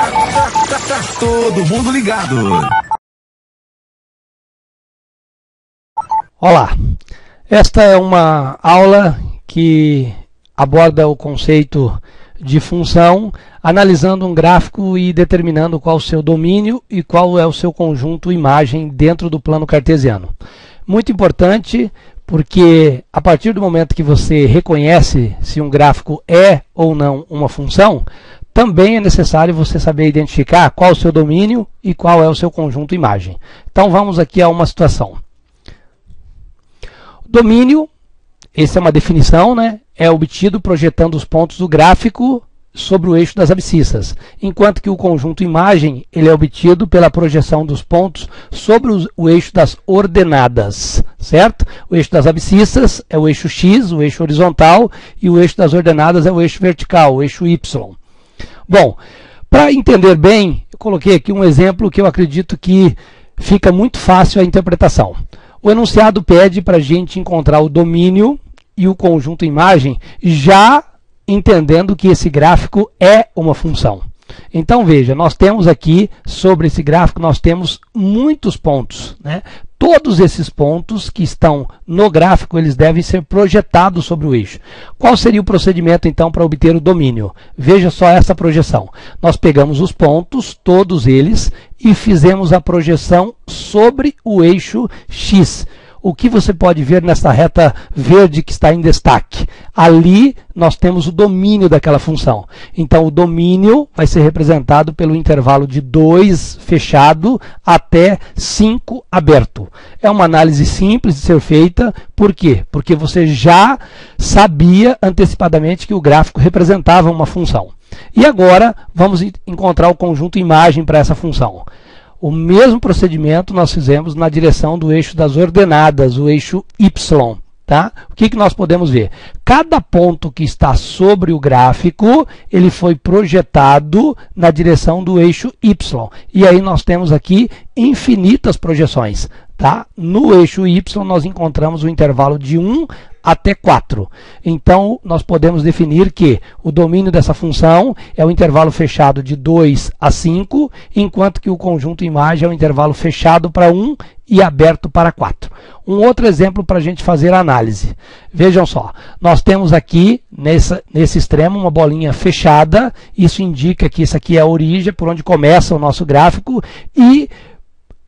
Tá todo mundo ligado. Olá, esta é uma aula que aborda o conceito de função, analisando um gráfico e determinando qual o seu domínio e qual é o seu conjunto imagem dentro do plano cartesiano. Muito importante, porque a partir do momento que você reconhece se um gráfico é ou não uma função, também é necessário você saber identificar qual o seu domínio e qual é o seu conjunto imagem. Então vamos aqui a uma situação. Domínio, essa é uma definição, né? É obtido projetando os pontos do gráfico sobre o eixo das abscissas, enquanto que o conjunto imagem ele é obtido pela projeção dos pontos sobre o eixo das ordenadas, certo? O eixo das abscissas é o eixo X, o eixo horizontal, e o eixo das ordenadas é o eixo vertical, o eixo Y. Bom, para entender bem, eu coloquei aqui um exemplo que eu acredito que fica muito fácil a interpretação. O enunciado pede para a gente encontrar o domínio e o conjunto imagem, já entendendo que esse gráfico é uma função. Então veja, nós temos aqui, sobre esse gráfico, nós temos muitos pontos, né? Todos esses pontos que estão no gráfico, eles devem ser projetados sobre o eixo. Qual seria o procedimento, então, para obter o domínio? Veja só essa projeção. Nós pegamos os pontos, todos eles, e fizemos a projeção sobre o eixo X. O que você pode ver nessa reta verde que está em destaque? Ali nós temos o domínio daquela função. Então o domínio vai ser representado pelo intervalo de 2 fechado até 5 aberto. É uma análise simples de ser feita. Por quê? Porque você já sabia antecipadamente que o gráfico representava uma função. E agora vamos encontrar o conjunto imagem para essa função. O mesmo procedimento nós fizemos na direção do eixo das ordenadas, o eixo Y. Tá? O que nós podemos ver? Cada ponto que está sobre o gráfico, ele foi projetado na direção do eixo Y. E aí nós temos aqui infinitas projeções. Tá? No eixo Y nós encontramos o intervalo de 1 até 4. Então, nós podemos definir que o domínio dessa função é o intervalo fechado de 2 a 5, enquanto que o conjunto imagem é o intervalo fechado para 1 e aberto para 4. Um outro exemplo para a gente fazer a análise. Vejam só, nós temos aqui, nesse extremo, uma bolinha fechada. Isso indica que isso aqui é a origem, por onde começa o nosso gráfico, e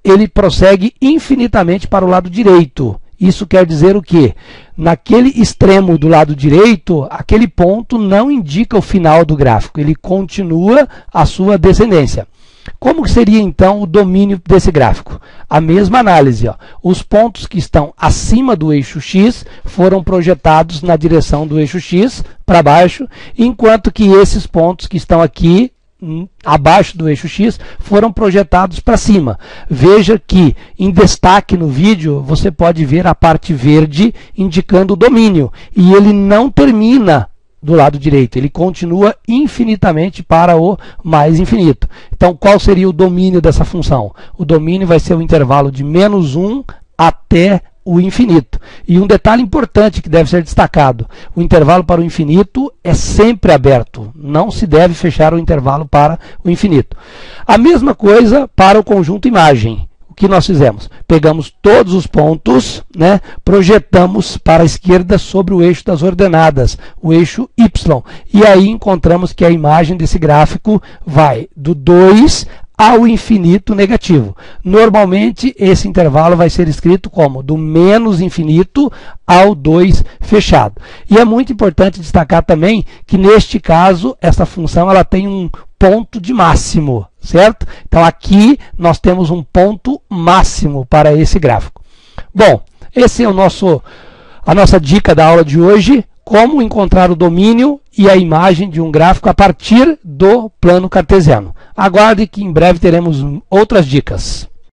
ele prossegue infinitamente para o lado direito. Isso quer dizer o quê? Naquele extremo do lado direito, aquele ponto não indica o final do gráfico, ele continua a sua descendência. Como seria então o domínio desse gráfico? A mesma análise. Ó. Os pontos que estão acima do eixo X foram projetados na direção do eixo X para baixo, enquanto que esses pontos que estão aqui abaixo do eixo X foram projetados para cima. Veja que em destaque no vídeo você pode ver a parte verde indicando o domínio, e ele não termina do lado direito, ele continua infinitamente para o mais infinito. Então qual seria o domínio dessa função? O domínio vai ser o intervalo de -1 até o infinito. E um detalhe importante que deve ser destacado: o intervalo para o infinito é sempre aberto, não se deve fechar o intervalo para o infinito. A mesma coisa para o conjunto imagem. O que nós fizemos? Pegamos todos os pontos, né, projetamos para a esquerda sobre o eixo das ordenadas, o eixo Y, e aí encontramos que a imagem desse gráfico vai do 2 ao infinito negativo. Normalmente, esse intervalo vai ser escrito como do menos infinito ao 2 fechado. E é muito importante destacar também que, neste caso, essa função ela tem um ponto de máximo, certo? Então, aqui nós temos um ponto máximo para esse gráfico. Bom, esse é a nossa dica da aula de hoje: como encontrar o domínio e a imagem de um gráfico a partir do plano cartesiano. Aguarde que em breve teremos outras dicas.